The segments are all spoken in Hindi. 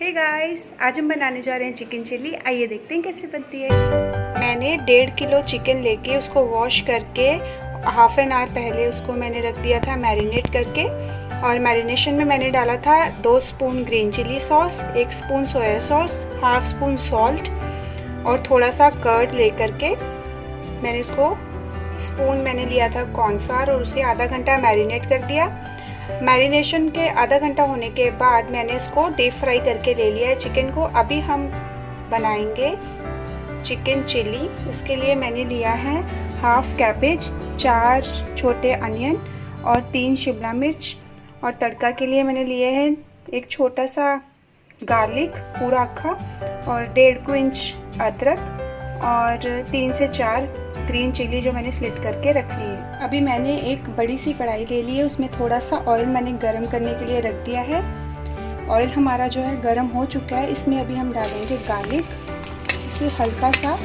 हे गाइस, आज हम बनाने जा रहे हैं चिकन चिल्ली। आइए देखते हैं कैसे बनती है। मैंने 1.5 किलो चिकन लेके उसको वॉश करके हाफ एन आवर पहले उसको मैंने रख दिया था मैरिनेट करके। और मैरिनेशन में मैंने डाला था 2 spoon green chilli sauce, 1 spoon soya sauce, half spoon salt और थोड़ा सा कर्ड ले करके मैंने उसको स्पून मैंने लिया था कॉर्नफ्लावर और उसे आधा घंटा मैरिनेट कर दिया। मैरिनेशन के आधा घंटा होने के बाद मैंने इसको डीप फ्राई करके ले लिया है चिकन को। अभी हम बनाएंगे चिकन चिल्ली। उसके लिए मैंने लिया है हाफ कैबेज, 4 छोटे अनियन और 3 शिमला मिर्च। और तड़का के लिए मैंने लिए हैं एक छोटा सा गार्लिक पूरा अक्खा और 1.5 इंच अदरक और 3 से 4 ग्रीन चिली जो मैंने स्लिट करके रख ली है। अभी मैंने एक बड़ी सी कढ़ाई ले ली है, उसमें थोड़ा सा ऑयल मैंने गरम करने के लिए रख दिया है। ऑयल हमारा जो है गरम हो चुका है। इसमें अभी हम डालेंगे गार्लिक, इसे हल्का सा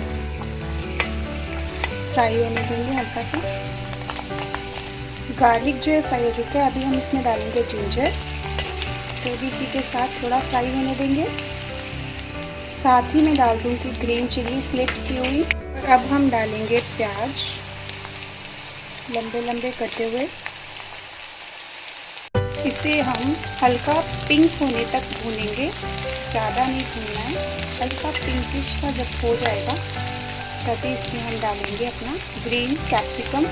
फ्राई होने देंगे। हल्का सा गार्लिक जो है फ्राई हो चुका है। अभी हम इसमें डालेंगे जिंजर, तो भी इसी के साथ थोड़ा फ्राई होने देंगे। साथ ही मैं डाल दूँगी ग्रीन चिली स्लिट की हुई। और अब हम डालेंगे प्याज लंबे लंबे कटे हुए। इसे हम हल्का पिंक होने तक भूनेंगे, ज़्यादा नहीं भूनना है। हल्का पिंकिश सा जब हो जाएगा तभी इसमें हम डालेंगे अपना ग्रीन कैप्सिकम।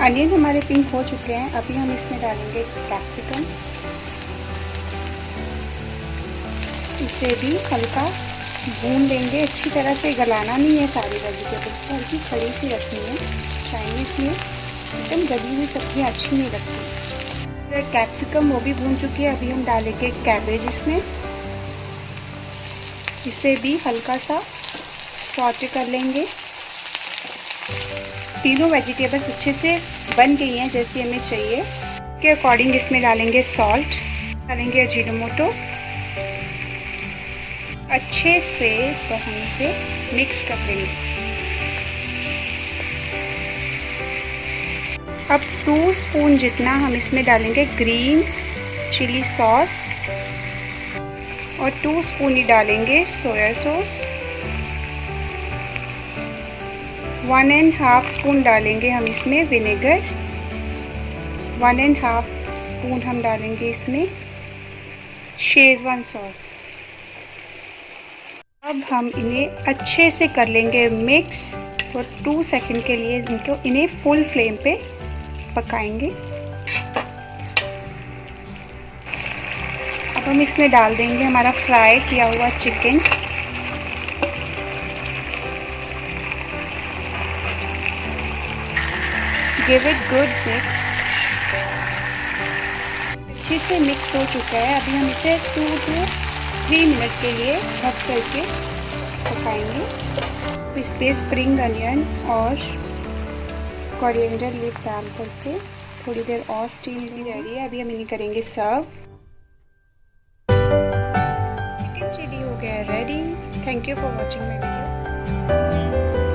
अनियन हमारे पिंक हो चुके हैं। अभी हम इसमें डालेंगे कैप्सिकम। इसे भी हल्का भून देंगे, अच्छी तरह से गलाना नहीं है। सारी वेजिटेबल को हल्की खड़ी सी रखनी है। चाइनीज़ में एकदम गली हुई सब्जियाँ अच्छी नहीं लगती। कैप्सिकम वो भी भून चुकी है। अभी हम डालेंगे कैबेज इसमें। इसे भी हल्का सा सॉटे कर लेंगे। तीनों वेजिटेबल्स अच्छे से बन गई हैं जैसी हमें चाहिए के अकॉर्डिंग। इसमें डालेंगे सॉल्ट, डालेंगे अजीनोमोटो। अच्छे से तो हम इसे मिक्स कर देंगे। अब 2 स्पून जितना हम इसमें डालेंगे ग्रीन चिली सॉस और 2 स्पून ही डालेंगे सोया सॉस। 1.5 स्पून डालेंगे हम इसमें विनेगर। 1.5 स्पून हम डालेंगे इसमें शेजवान सॉस। अब हम इन्हें अच्छे से कर लेंगे मिक्स और 2 सेकंड के लिए इन्हें फुल फ्लेम पे पकाएंगे। अब हम इसमें डाल देंगे हमारा फ्राई किया हुआ chicken. Give it good mix. अच्छे से मिक्स हो चुका है। अभी हम इसे 2 to 3 मिनट के लिए ढक करके पकाएंगे। इस पे स्प्रिंग अनियन और कोरिएंडर लीफ डाल करके थोड़ी देर और स्टीम भी रेडी है। अभी हम इन्हें करेंगे सर्व। चिकन चिली हो गया ready. Thank you for watching my video.